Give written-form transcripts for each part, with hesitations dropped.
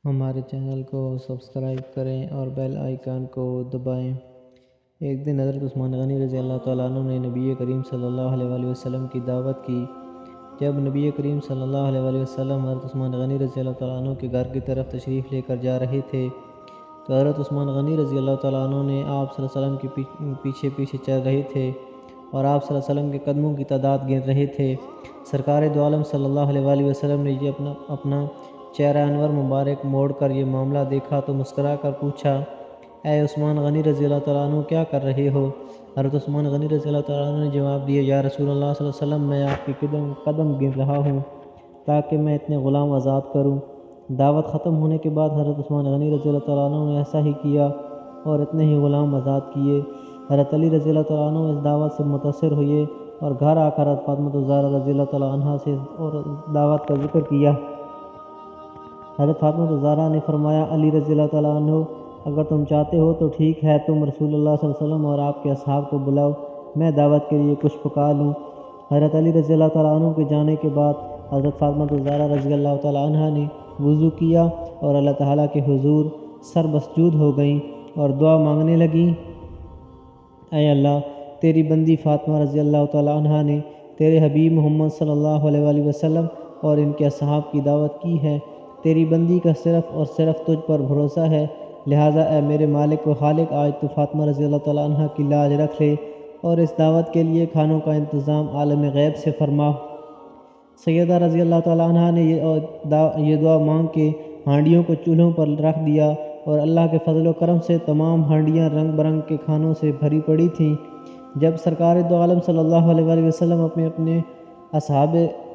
ہمارے چینل کو سبسکرائب کریں اور بیل آئیکن کو دبائیں۔ ایک دن حضرت عثمان غنی رضی اللہ تعالیٰ عنہ نے نبی کریم صلی اللہ علیہ وآلہ وسلم کی دعوت کی۔ جب نبی کریم صلی اللہ علیہ وآلہ وسلم حضرت عثمان غنی رضی اللہ تعالیٰ عنہ کے گھر کی طرف تشریف لے کر جا رہے تھے تو حضرت عثمان غنی رضی اللہ تعالیٰ عنہ نے آپ صلی اللہ علیہ وسلم کے پیچھے پیچھے چل رہے تھے اور آپ صلی اللہ علیہ وسلم کے قدموں کی تعداد گن رہے تھے۔ سرکار دو عالم صلی اللہ علیہ وآلہ وسلم نے یہ اپنا چہرہ انور مبارک موڑ کر یہ معاملہ دیکھا تو مسکرا کر پوچھا، اے عثمان غنی رضی اللہ تعالیٰ عنہ کیا کر رہے ہو؟ حضرت عثمان غنی رضی اللہ تعالیٰ عنہ نے جواب دیا، یا رسول اللہ صلی اللہ علیہ وسلم میں آپ کے قدم گن رہا ہوں تاکہ میں اتنے غلام آزاد کروں۔ دعوت ختم ہونے کے بعد حضرت عثمان غنی رضی اللہ تعالیٰ عنہ نے ایسا ہی کیا اور اتنے ہی غلام آزاد کیے۔ حضرت علی رضی اللہ تعالیٰ عنہ اس دعوت سے متاثر ہوئے اور گھر آ کر حضرت فاطمہ الزہرا رضی اللہ تعالیٰ عنہ سے اور دعوت کا ذکر کیا۔ حضرت فاطمہ الزہرا نے فرمایا، علی رضی اللہ تعالیٰ عنہ اگر تم چاہتے ہو تو ٹھیک ہے، تم رسول اللہ صلی اللہ علیہ وسلم اور آپ کے اصحاب کو بلاؤ، میں دعوت کے لیے کچھ پکا لوں۔ حضرت علی رضی اللہ تعالیٰ عنہ کے جانے کے بعد حضرت فاطمہ الزہرا رضی اللہ تعالیٰ عنہ نے وضو کیا اور اللہ تعالیٰ کے حضور سر مسجود ہو گئیں اور دعا مانگنے لگیں، اے اللہ، تیری بندی فاطمہ رضی اللہ تعالیٰ عنہ نے تیرے حبیب محمد صلی اللہ علیہ وآلہ وسلم اور ان کے اصحاب کی دعوت کی ہے، تیری بندی کا صرف اور صرف تجھ پر بھروسہ ہے، لہٰذا اے میرے مالک و خالق، آج تو فاطمہ رضی اللہ تعالیٰ عنہ کی لاج رکھ لے اور اس دعوت کے لیے کھانوں کا انتظام عالم غیب سے فرما۔ سیدہ رضی اللہ تعالیٰ عنہ نے یہ دعا مانگ کے ہانڈیوں کو چولہوں پر رکھ دیا اور اللہ کے فضل و کرم سے تمام ہانڈیاں رنگ برنگ کے کھانوں سے بھری پڑی تھیں۔ جب سرکار دو عالم صلی اللہ علیہ وآلہ وسلم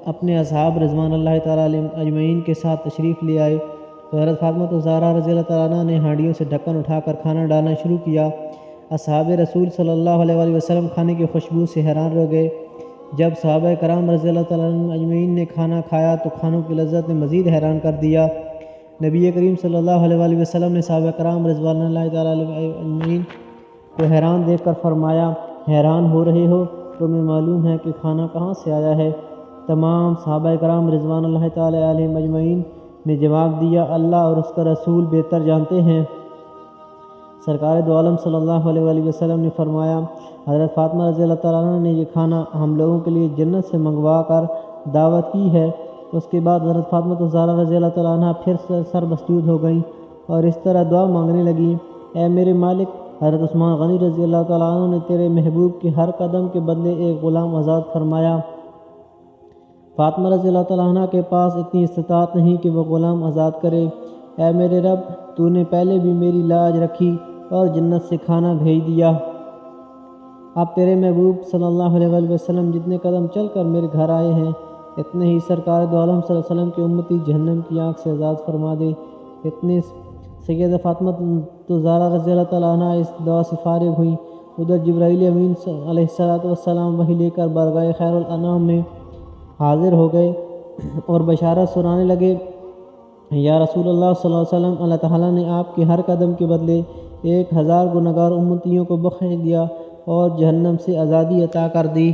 اپنے اصحاب رضوان اللہ تعالیٰ علیہم اجمعین کے ساتھ تشریف لے آئے تو حضرت فاطمہ الزہرا رضی اللہ تعالیٰ عنہ نے ہانڈیوں سے ڈھکن اٹھا کر کھانا ڈالنا شروع کیا۔ اصحاب رسول صلی اللہ علیہ وآلہ وسلم کھانے کی خوشبو سے حیران رہ گئے۔ جب صحابہ کرام رضی اللہ تعالیٰ عنہ اجمعین نے کھانا کھایا تو کھانوں کی لذت نے مزید حیران کر دیا۔ نبی کریم صلی اللہ علیہ وآلہ وسلم نے صحابہ کرام رضوان اللہ تعالیٰ علیہ اجمعین کو حیران دیکھ کر فرمایا، حیران ہو رہے ہو؟ تمہیں معلوم ہے کہ کھانا کہاں سے آیا ہے؟ تمام صحابہ کرام رضوان اللہ تعالیٰ علیہ اجمعین نے جواب دیا، اللہ اور اس کا رسول بہتر جانتے ہیں۔ سرکار دو عالم صلی اللہ علیہ وآلہ وسلم نے فرمایا، حضرت فاطمہ رضی اللہ تعالیٰ عنہ نے یہ کھانا ہم لوگوں کے لیے جنت سے منگوا کر دعوت کی ہے۔ اس کے بعد حضرت فاطمہ الزہرا رضی اللہ تعالیٰ عنہ پھر سر مسجود ہو گئیں اور اس طرح دعا مانگنے لگیں، اے میرے مالک، حضرت عثمان غنی رضی اللہ تعالیٰ عنہ نے تیرے محبوب کے ہر قدم کے بدلے ایک غلام آزاد فرمایا۔ فاطمہ رضی اللہ تعالیٰ عنہ کے پاس اتنی استطاعت نہیں کہ وہ غلام آزاد کرے، اے میرے رب، تو نے پہلے بھی میری لاج رکھی اور جنت سے کھانا بھیج دیا، اب تیرے محبوب صلی اللہ علیہ وآلہ وسلم جتنے قدم چل کر میرے گھر آئے ہیں اتنے ہی سرکار دو عالم صلی اللہ علیہ وسلم کی امتی جہنم کی آنکھ سے آزاد فرما دے۔ اتنے سیدہ فاطمہ الزہرا رضی اللہ تعالیٰ عنہ اس دعا سے فارغ ہوئیں۔ ادھر جبرائیل امین علیہ السلام وحی لے کر بارگاہ خیر الانام میں حاضر ہو گئے اور بشارت سنانے لگے، یا رسول اللہ صلی اللہ علیہ وسلم، اللہ تعالیٰ نے آپ کے ہر قدم کے بدلے 1000 گنہگار امتیوں کو بخش دیا اور جہنم سے آزادی عطا کر دی۔